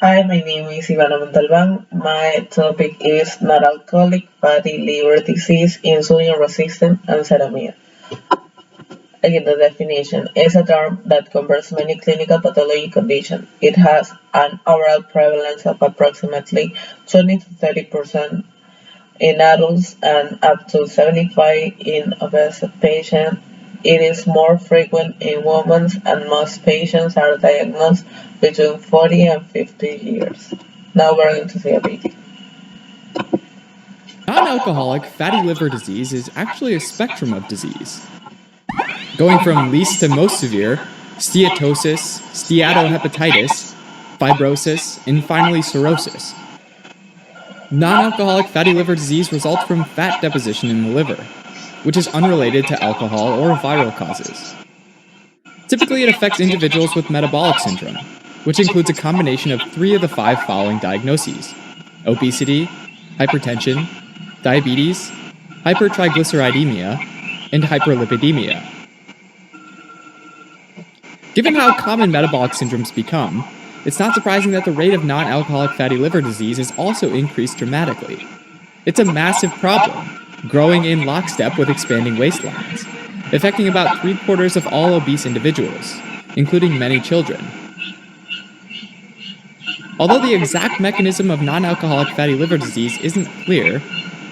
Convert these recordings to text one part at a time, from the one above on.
Hi, my name is Ivana Montalban. My topic is non-alcoholic fatty liver disease, insulin resistant, and anemia. Again, the definition is a term that covers many clinical pathology conditions. It has an overall prevalence of approximately 20 to 30% in adults and up to 75 in obese patients. It is more frequent in women, and most patients are diagnosed between 40 and 50 years. Now we're going to see a video. Non-alcoholic fatty liver disease is actually a spectrum of disease. Going from least to most severe, steatosis, steatohepatitis, fibrosis, and finally cirrhosis. Non-alcoholic fatty liver disease results from fat deposition in the liver, which is unrelated to alcohol or viral causes. Typically, it affects individuals with metabolic syndrome, which includes a combination of 3 of the 5 following diagnoses: obesity, hypertension, diabetes, hypertriglyceridemia, and hyperlipidemia. Given how common metabolic syndromes become, it's not surprising that the rate of non-alcoholic fatty liver disease is also increased dramatically. It's a massive problem, growing in lockstep with expanding waistlines, affecting about 3/4 of all obese individuals, including many children. Although the exact mechanism of non-alcoholic fatty liver disease isn't clear,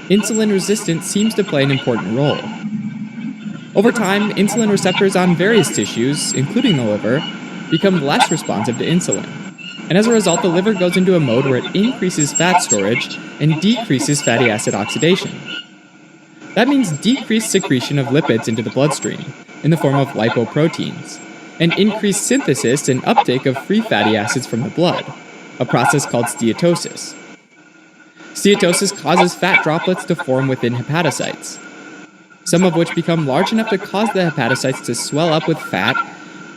insulin resistance seems to play an important role. Over time, insulin receptors on various tissues, including the liver, become less responsive to insulin, and as a result, the liver goes into a mode where it increases fat storage and decreases fatty acid oxidation. That means decreased secretion of lipids into the bloodstream, in the form of lipoproteins, and increased synthesis and uptake of free fatty acids from the blood, a process called steatosis. Steatosis causes fat droplets to form within hepatocytes, some of which become large enough to cause the hepatocytes to swell up with fat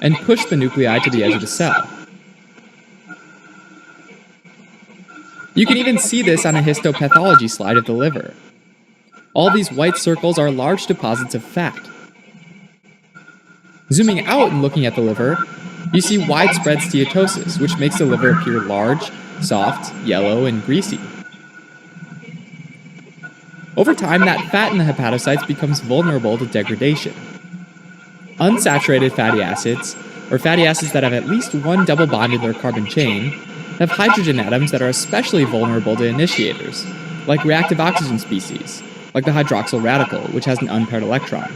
and push the nuclei to the edge of the cell. You can even see this on a histopathology slide of the liver. All these white circles are large deposits of fat. Zooming out and looking at the liver, you see widespread steatosis, which makes the liver appear large, soft, yellow, and greasy. Over time, that fat in the hepatocytes becomes vulnerable to degradation. Unsaturated fatty acids, or fatty acids that have at least one double bond in their carbon chain, have hydrogen atoms that are especially vulnerable to initiators, like reactive oxygen species, like the hydroxyl radical, which has an unpaired electron.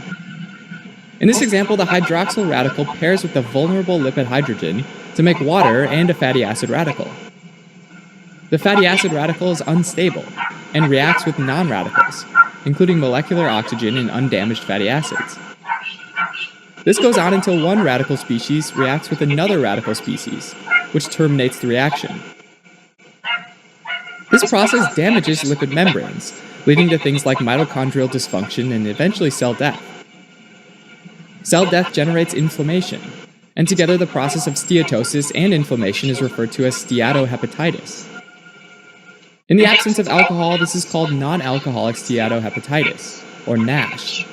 In this example, the hydroxyl radical pairs with the vulnerable lipid hydrogen to make water and a fatty acid radical. The fatty acid radical is unstable and reacts with non-radicals, including molecular oxygen and undamaged fatty acids. This goes on until one radical species reacts with another radical species, which terminates the reaction. This process damages lipid membranes, leading to things like mitochondrial dysfunction and eventually cell death. Cell death generates inflammation, and together the process of steatosis and inflammation is referred to as steatohepatitis. In the absence of alcohol, this is called non-alcoholic steatohepatitis, or NASH.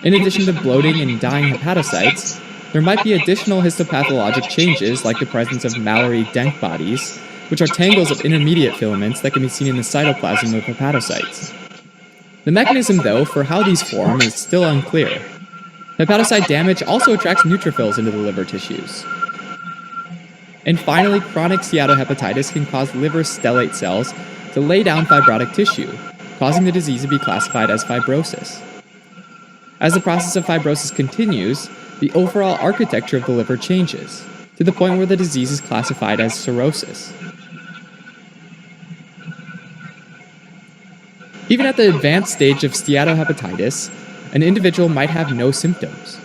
In addition to bloating and dying hepatocytes, there might be additional histopathologic changes like the presence of Mallory-Denk bodies, which are tangles of intermediate filaments that can be seen in the cytoplasm of hepatocytes. The mechanism, though, for how these form is still unclear. Hepatocyte damage also attracts neutrophils into the liver tissues. And finally, chronic steatohepatitis can cause liver stellate cells to lay down fibrotic tissue, causing the disease to be classified as fibrosis. As the process of fibrosis continues, the overall architecture of the liver changes, to the point where the disease is classified as cirrhosis. Even at the advanced stage of steatohepatitis, an individual might have no symptoms.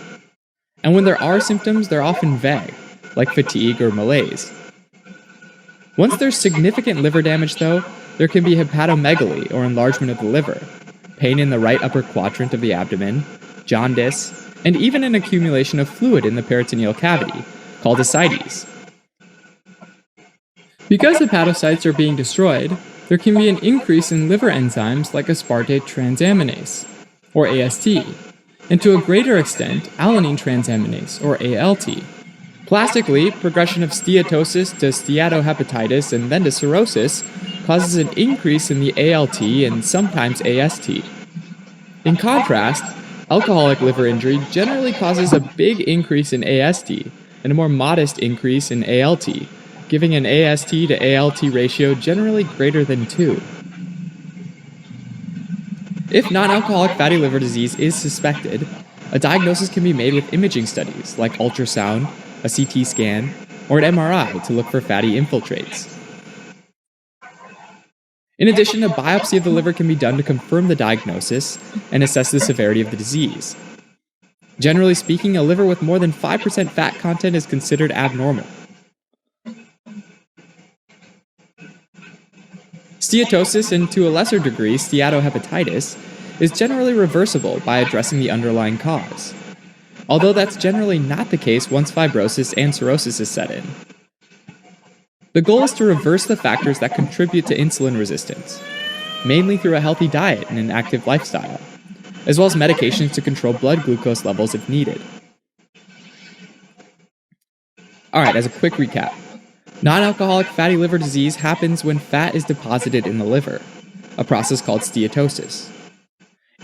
And when there are symptoms, they're often vague, like fatigue or malaise. Once there's significant liver damage, though, there can be hepatomegaly or enlargement of the liver, pain in the right upper quadrant of the abdomen, jaundice, and even an accumulation of fluid in the peritoneal cavity, called ascites. Because hepatocytes are being destroyed, there can be an increase in liver enzymes like aspartate transaminase, or AST, and to a greater extent, alanine transaminase, or ALT. Classically, progression of steatosis to steatohepatitis and then to cirrhosis causes an increase in the ALT and sometimes AST. In contrast, alcoholic liver injury generally causes a big increase in AST and a more modest increase in ALT, giving an AST to ALT ratio generally greater than 2. If non-alcoholic fatty liver disease is suspected, a diagnosis can be made with imaging studies like ultrasound, a CT scan, or an MRI to look for fatty infiltrates. In addition, a biopsy of the liver can be done to confirm the diagnosis and assess the severity of the disease. Generally speaking, a liver with more than 5% fat content is considered abnormal. Steatosis, and to a lesser degree steatohepatitis, is generally reversible by addressing the underlying cause, although that's generally not the case once fibrosis and cirrhosis is set in. The goal is to reverse the factors that contribute to insulin resistance, mainly through a healthy diet and an active lifestyle, as well as medications to control blood glucose levels if needed. Alright, as a quick recap, non-alcoholic fatty liver disease happens when fat is deposited in the liver, a process called steatosis.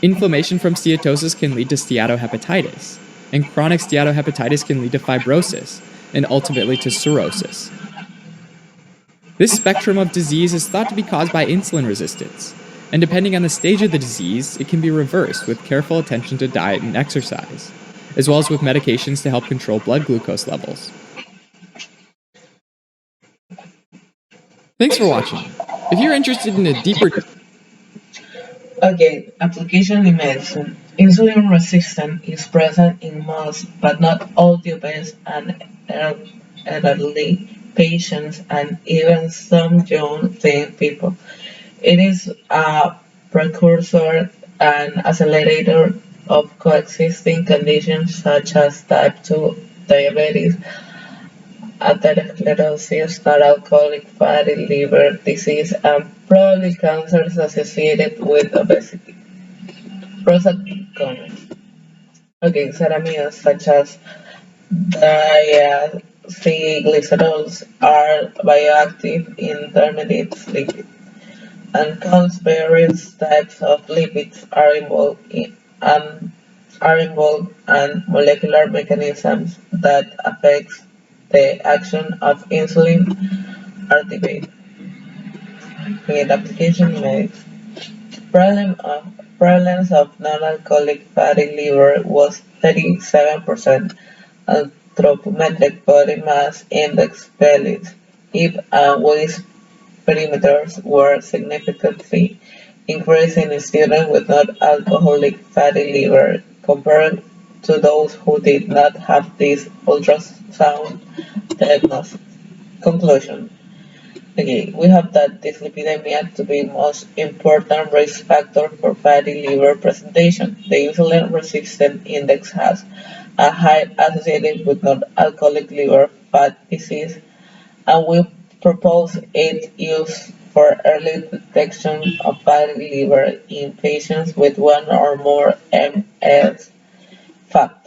Inflammation from steatosis can lead to steatohepatitis, and chronic steatohepatitis can lead to fibrosis, and ultimately to cirrhosis. This spectrum of disease is thought to be caused by insulin resistance, and depending on the stage of the disease, it can be reversed with careful attention to diet and exercise, as well as with medications to help control blood glucose levels. Thanks for watching. If you're interested in a deeper... Okay, application in medicine. Insulin resistance is present in most, but not all obese and elderly patients, and even some young thin people. It is a precursor and accelerator of coexisting conditions such as type 2 diabetes, atherosclerosis, non-alcoholic fatty liver disease, and probably cancers associated with obesity. Pros and cons. Okay, ceramides such as diacylglycerols are bioactive intermediate lipids, and cons various types of lipids are involved and molecular mechanisms that affect the action of insulin are debated. In application mix, prevalence of non-alcoholic fatty liver was 37%, and anthropometric body mass index values, hip and waist perimeters were significantly increased in students with non-alcoholic fatty liver compared to those who did not have this ultrasound diagnosis. Conclusion. Okay, we have that dyslipidemia to be most important risk factor for fatty liver presentation. The insulin resistance index has a high associated with non-alcoholic liver fat disease, and we propose its use for early detection of fatty liver in patients with one or more MS FAT.